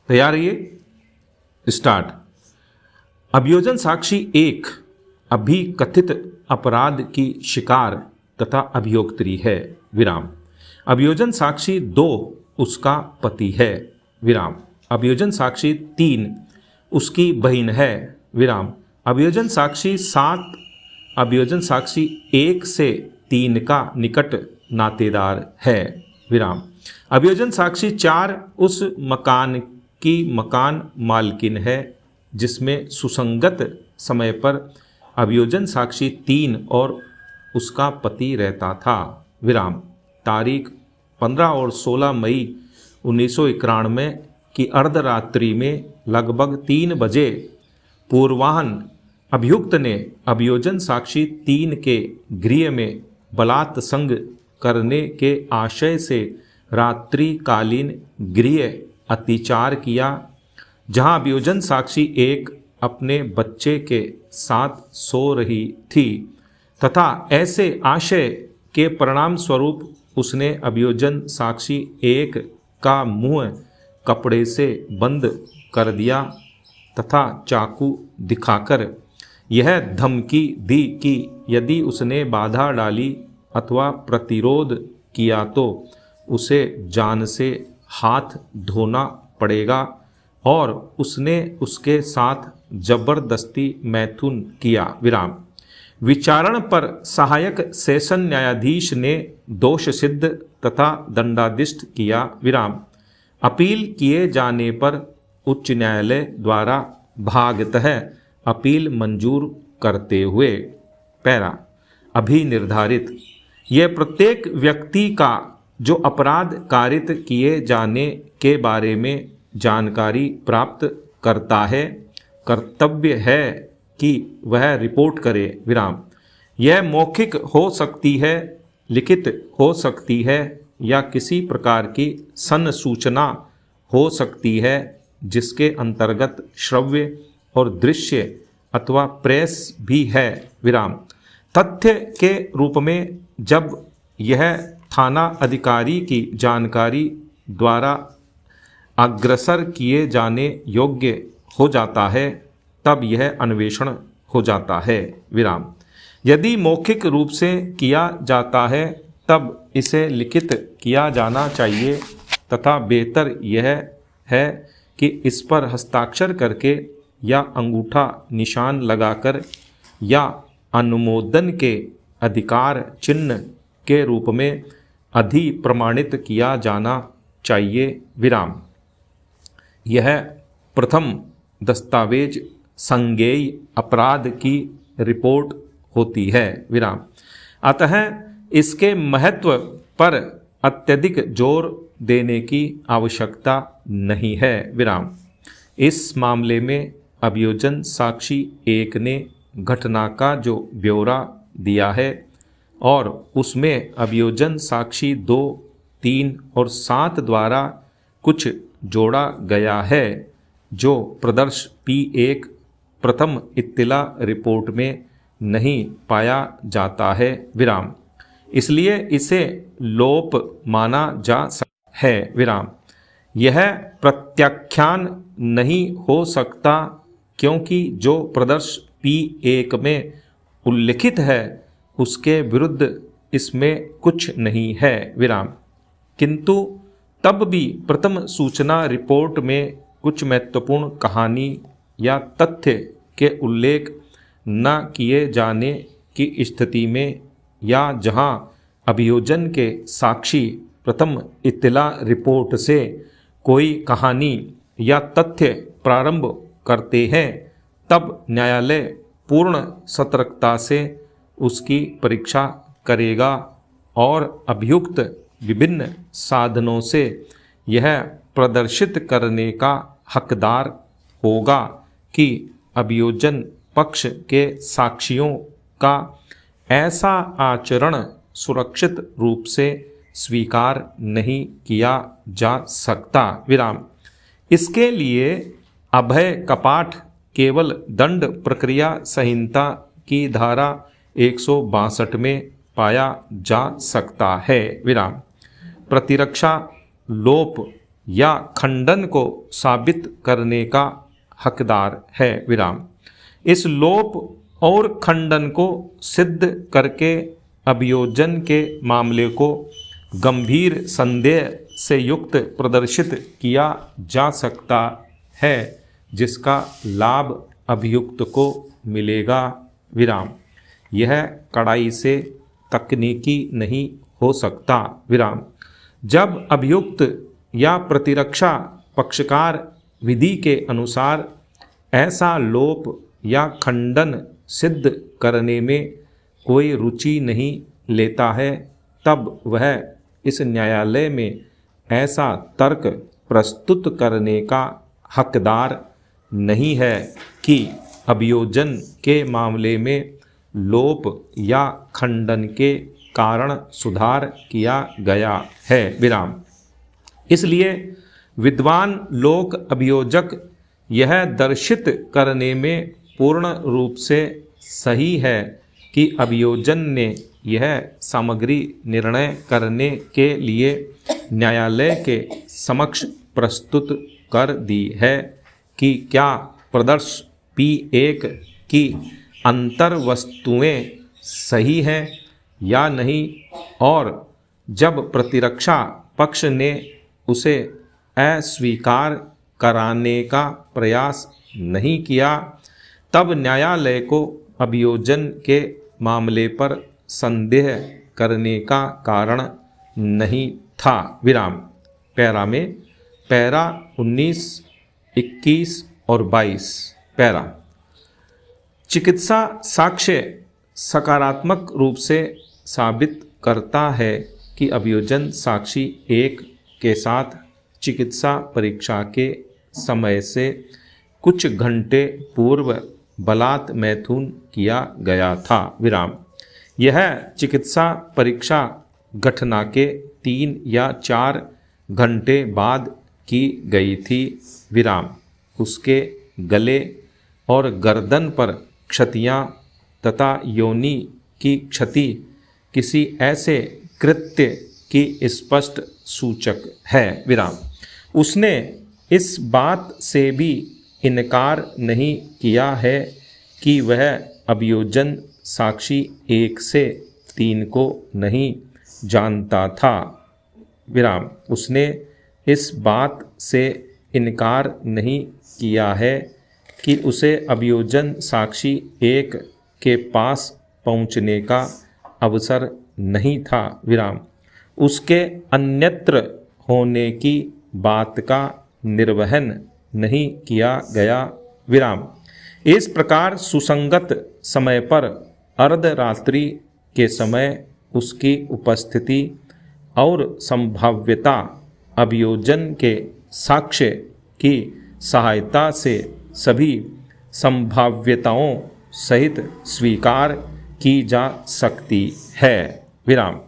तैयार है ये? स्टार्ट। अभियोजन साक्षी 1 अभी कथित अपराध की शिकार तथा अभियोक्त्री है, विराम। अभियोजन साक्षी 2 उसका पति है, विराम। अभियोजन साक्षी 3 उसकी बहन है, विराम। अभियोजन साक्षी 7 अभियोजन साक्षी 1 से 3 का निकट नातेदार है, विराम। अभियोजन साक्षी 4 उस मकान की मकान मालकिन है जिसमें सुसंगत समय पर अभियोजन साक्षी 3 और उसका पति रहता था, विराम। तारीख 15 और 16 मई 1991 की अर्धरात्रि में लगभग 3 बजे पूर्वाह्न अभियुक्त ने अभियोजन साक्षी 3 के गृह में बलात्संग करने के आशय से रात्रिकालीन गृह अतिचार किया, जहां अभियोजन साक्षी 1 अपने बच्चे के साथ सो रही थी तथा ऐसे आशय के परिणाम स्वरूप उसने अभियोजन साक्षी 1 का मुंह कपड़े से बंद कर दिया तथा चाकू दिखाकर यह धमकी दी कि यदि उसने बाधा डाली अथवा प्रतिरोध किया तो उसे जान से हाथ धोना पड़ेगा, और उसने उसके साथ जबरदस्ती मैथुन किया, विराम। विचारण पर सहायक सेशन न्यायाधीश ने दोष सिद्ध तथा दंडादिष्ट किया, विराम। अपील किए जाने पर उच्च न्यायालय द्वारा भागतः अपील मंजूर करते हुए पैरा अभिनिर्धारित यह प्रत्येक व्यक्ति का जो अपराध कारित किए जाने के बारे में जानकारी प्राप्त करता है, कर्तव्य है कि वह रिपोर्ट करे, विराम। यह मौखिक हो सकती है, लिखित हो सकती है या किसी प्रकार की संसूचना हो सकती है जिसके अंतर्गत श्रव्य और दृश्य अथवा प्रेस भी है, विराम। तथ्य के रूप में जब यह थाना अधिकारी की जानकारी द्वारा अग्रसर किए जाने योग्य हो जाता है तब यह अन्वेषण हो जाता है, विराम। यदि मौखिक रूप से किया जाता है तब इसे लिखित किया जाना चाहिए तथा बेहतर यह है कि इस पर हस्ताक्षर करके या अंगूठा निशान लगाकर या अनुमोदन के अधिकार चिन्ह के रूप में अधिप्रमाणित किया जाना चाहिए, विराम। यह प्रथम दस्तावेज संज्ञेय अपराध की रिपोर्ट होती है, विराम। अतः इसके महत्व पर अत्यधिक जोर देने की आवश्यकता नहीं है, विराम। इस मामले में अभियोजन साक्षी 1 ने घटना का जो ब्यौरा दिया है और उसमें अभियोजन साक्षी 2, 3 और 7 द्वारा कुछ जोड़ा गया है जो प्रदर्श P1 प्रथम इत्तिला रिपोर्ट में नहीं पाया जाता है, विराम। इसलिए इसे लोप माना जा सकता है, विराम। यह प्रत्याख्यान नहीं हो सकता क्योंकि जो प्रदर्श P1 में उल्लिखित है उसके विरुद्ध इसमें कुछ नहीं है, विराम। किंतु तब भी प्रथम सूचना रिपोर्ट में कुछ महत्वपूर्ण कहानी या तथ्य के उल्लेख न किए जाने की स्थिति में या जहां अभियोजन के साक्षी प्रथम इत्तिला रिपोर्ट से कोई कहानी या तथ्य प्रारंभ करते हैं तब न्यायालय पूर्ण सतर्कता से उसकी परीक्षा करेगा और अभियुक्त विभिन्न साधनों से यह प्रदर्शित करने का हकदार होगा कि अभियोजन पक्ष के साक्षियों का ऐसा आचरण सुरक्षित रूप से स्वीकार नहीं किया जा सकता, विराम। इसके लिए अभय कपाट केवल दंड प्रक्रिया संहिता की धारा 162 में पाया जा सकता है, विराम। प्रतिरक्षा लोप या खंडन को साबित करने का हकदार है। विराम। इस लोप और खंडन को सिद्ध करके अभियोजन के मामले को गंभीर संदेह से युक्त प्रदर्शित किया जा सकता है, जिसका लाभ अभियुक्त को मिलेगा। विराम। यह कड़ाई से तकनीकी नहीं हो सकता। विराम। जब अभियुक्त या प्रतिरक्षा पक्षकार विधि के अनुसार ऐसा लोप या खंडन सिद्ध करने में कोई रुचि नहीं लेता है, तब वह इस न्यायालय में ऐसा तर्क प्रस्तुत करने का हकदार नहीं है कि अभियोजन के मामले में लोप या खंडन के कारण सुधार किया गया है। विराम। इसलिए विद्वान लोक अभियोजक यह दर्शित करने में पूर्ण रूप से सही है कि अभियोजन ने यह सामग्री निर्णय करने के लिए न्यायालय के समक्ष प्रस्तुत कर दी है कि क्या प्रदर्श P1 की अंतर वस्तुएं सही हैं या नहीं, और जब प्रतिरक्षा पक्ष ने उसे अस्वीकार कराने का प्रयास नहीं किया, तब न्यायालय को अभियोजन के मामले पर संदेह करने का कारण नहीं था। विराम। पैरा में पैरा 19, 21 और 22। पैरा। चिकित्सा साक्ष्य सकारात्मक रूप से साबित करता है कि अभियोजन साक्षी 1 के साथ चिकित्सा परीक्षा के समय से कुछ घंटे पूर्व बलात् मैथुन किया गया था। विराम। यह चिकित्सा परीक्षा घटना के 3 या 4 घंटे बाद की गई थी। विराम। उसके गले और गर्दन पर क्षतियाँ तथा योनि की क्षति किसी ऐसे कृत्य की स्पष्ट सूचक है। विराम। उसने इस बात से भी इनकार नहीं किया है कि वह अभियोजन साक्षी 1 से 3 को नहीं जानता था। विराम। उसने इस बात से इनकार नहीं किया है कि उसे अभियोजन साक्षी 1 के पास पहुंचने का अवसर नहीं था। विराम। उसके अन्यत्र होने की बात का निर्वहन नहीं किया गया। विराम। इस प्रकार सुसंगत समय पर अर्धरात्रि के समय उसकी उपस्थिति और संभाव्यता अभियोजन के साक्ष्य की सहायता से सभी संभाव्यताओं सहित स्वीकार की जा सकती है। विराम।